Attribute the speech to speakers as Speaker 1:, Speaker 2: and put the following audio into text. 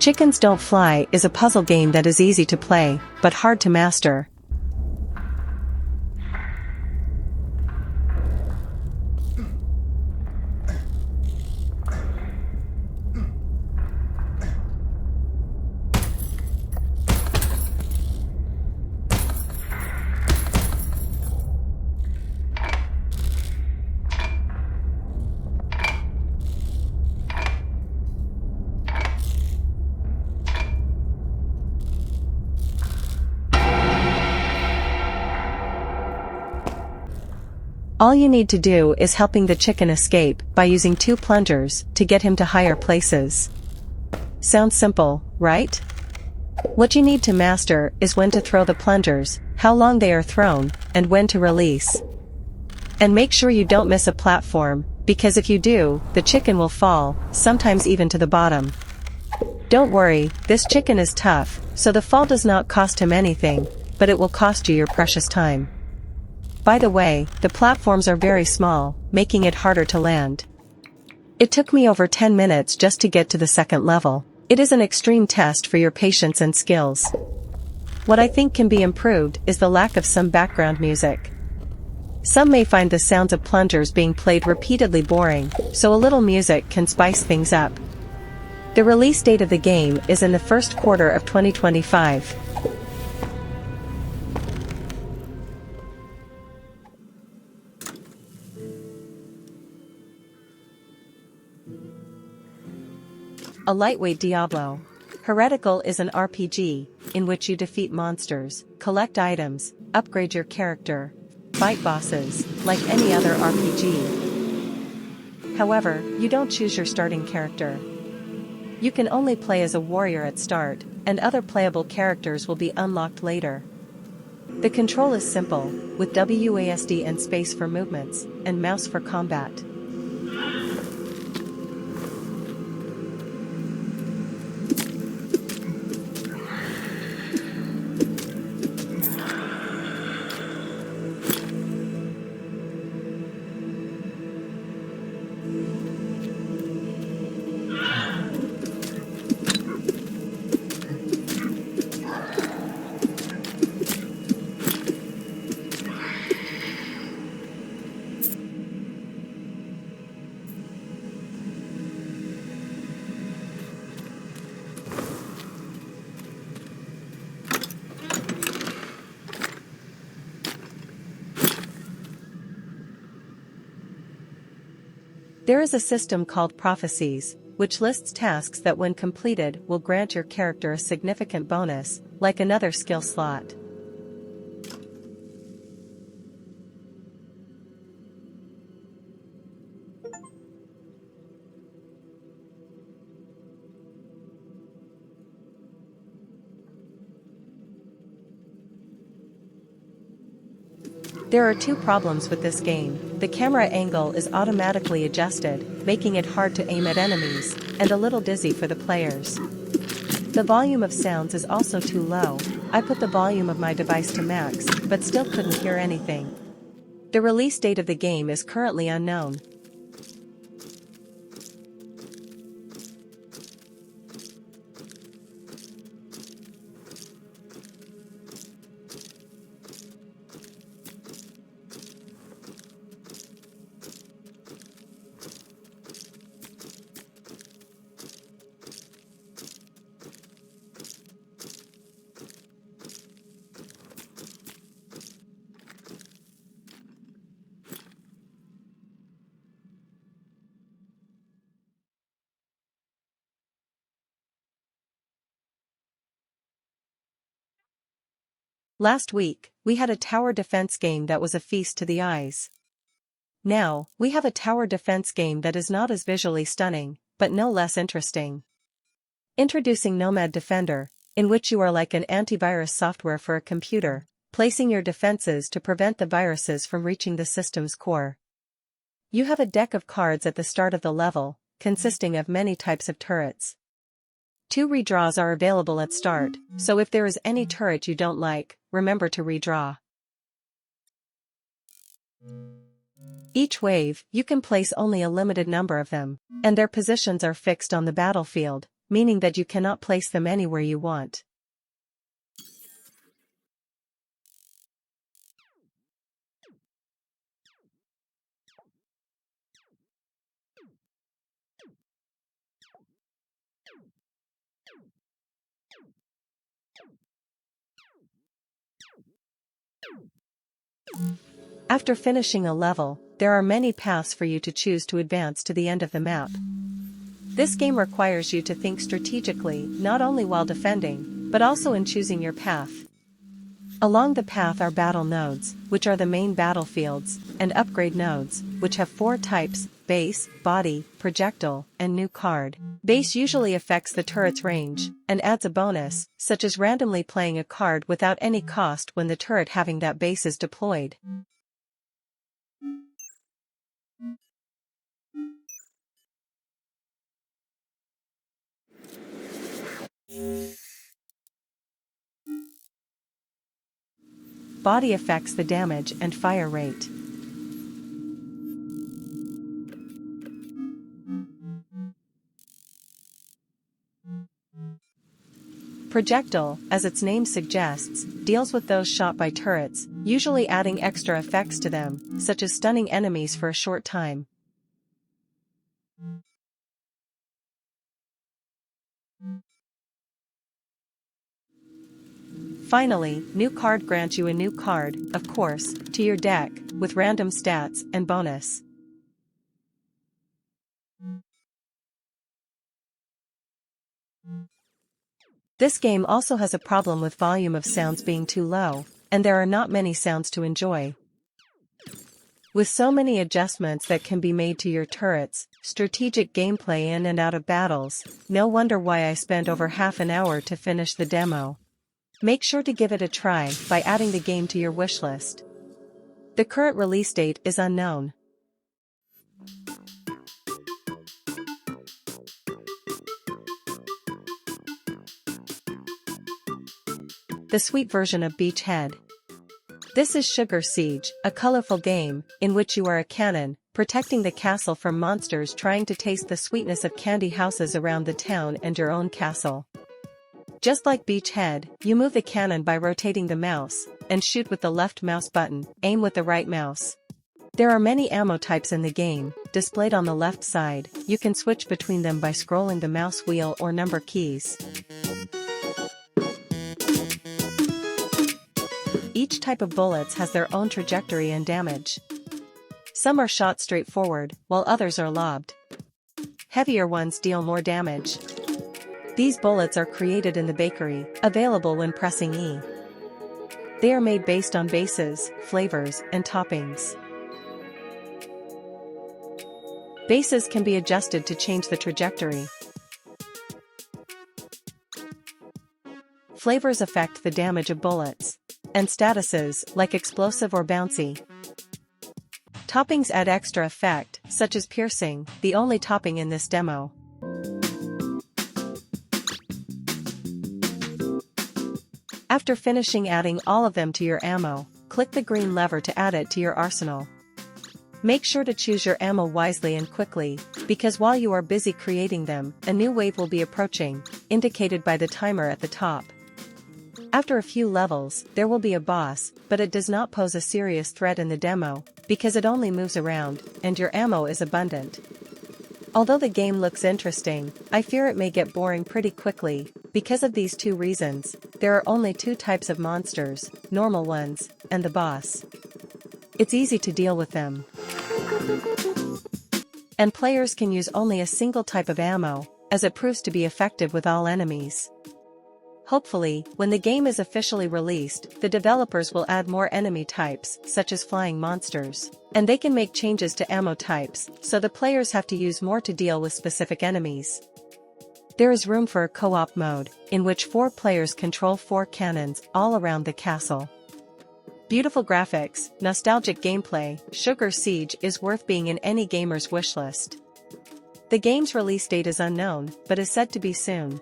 Speaker 1: Chickens Don't Fly is a puzzle game that is easy to play, but hard to master. All you need to do is helping the chicken escape by using 2 plungers to get him to higher places. Sounds simple, right? What you need to master is when to throw the plungers, how long they are thrown, and when to release. And make sure you don't miss a platform, because if you do, the chicken will fall, sometimes even to the bottom. Don't worry, this chicken is tough, so the fall does not cost him anything, but it will cost you your precious time. By the way, the platforms are very small, making it harder to land. It took me over 10 minutes just to get to the second level. It is an extreme test for your patience and skills. What I think can be improved is the lack of some background music. Some may find the sounds of plungers being played repeatedly boring, so a little music can spice things up. The release date of the game is in the first quarter of 2025. A lightweight Diablo. Heretical is an RPG, in which you defeat monsters, collect items, upgrade your character, fight bosses, like any other RPG. However, you don't choose your starting character. You can only play as a warrior at start, and other playable characters will be unlocked later. The control is simple, with WASD and space for movements, and mouse for combat. There is a system called prophecies, which lists tasks that when completed will grant your character a significant bonus, like another skill slot. There are 2 problems with this game. The camera angle is automatically adjusted, making it hard to aim at enemies, and a little dizzy for the players. The volume of sounds is also too low. I put the volume of my device to max, but still couldn't hear anything. The release date of the game is currently unknown. Last week, we had a tower defense game that was a feast to the eyes. Now, we have a tower defense game that is not as visually stunning, but no less interesting. Introducing Nomad Defender, in which you are like an antivirus software for a computer, placing your defenses to prevent the viruses from reaching the system's core. You have a deck of cards at the start of the level, consisting of many types of turrets. 2 redraws are available at start, so if there is any turret you don't like, remember to redraw. Each wave, you can place only a limited number of them, and their positions are fixed on the battlefield, meaning that you cannot place them anywhere you want. After finishing a level, there are many paths for you to choose to advance to the end of the map. This game requires you to think strategically, not only while defending, but also in choosing your path. Along the path are battle nodes, which are the main battlefields, and upgrade nodes, which have 4 types: base, body, projectile, and new card. Base usually affects the turret's range, and adds a bonus, such as randomly playing a card without any cost when the turret having that base is deployed. Body affects the damage and fire rate. Projectile, as its name suggests, deals with those shot by turrets, usually adding extra effects to them, such as stunning enemies for a short time. Finally, new card grants you a new card, of course, to your deck, with random stats and bonus. This game also has a problem with volume of sounds being too low, and there are not many sounds to enjoy. With so many adjustments that can be made to your turrets, strategic gameplay in and out of battles, no wonder why I spent over half an hour to finish the demo. Make sure to give it a try by adding the game to your wishlist. The current release date is unknown. The sweet version of Beachhead. This is Sugar Siege, a colorful game, in which you are a cannon, protecting the castle from monsters trying to taste the sweetness of candy houses around the town and your own castle. Just like Beachhead, you move the cannon by rotating the mouse, and shoot with the left mouse button, aim with the right mouse. There are many ammo types in the game, displayed on the left side. You can switch between them by scrolling the mouse wheel or number keys. Each type of bullets has their own trajectory and damage. Some are shot straight forward, while others are lobbed. Heavier ones deal more damage. These bullets are created in the bakery, available when pressing E. They are made based on bases, flavors, and toppings. Bases can be adjusted to change the trajectory. Flavors affect the damage of bullets. And statuses, like explosive or bouncy. Toppings add extra effect, such as piercing, the only topping in this demo. After finishing adding all of them to your ammo, click the green lever to add it to your arsenal. Make sure to choose your ammo wisely and quickly, because while you are busy creating them, a new wave will be approaching, indicated by the timer at the top. After a few levels, there will be a boss, but it does not pose a serious threat in the demo, because it only moves around, and your ammo is abundant. Although the game looks interesting, I fear it may get boring pretty quickly. Because of these 2 reasons, there are only 2 types of monsters, normal ones, and the boss. It's easy to deal with them. And players can use only a single type of ammo, as it proves to be effective with all enemies. Hopefully, when the game is officially released, the developers will add more enemy types, such as flying monsters. And they can make changes to ammo types, so the players have to use more to deal with specific enemies. There is room for a co-op mode, in which 4 players control 4 cannons all around the castle. Beautiful graphics, nostalgic gameplay, Sugar Siege is worth being in any gamer's wishlist. The game's release date is unknown, but is said to be soon.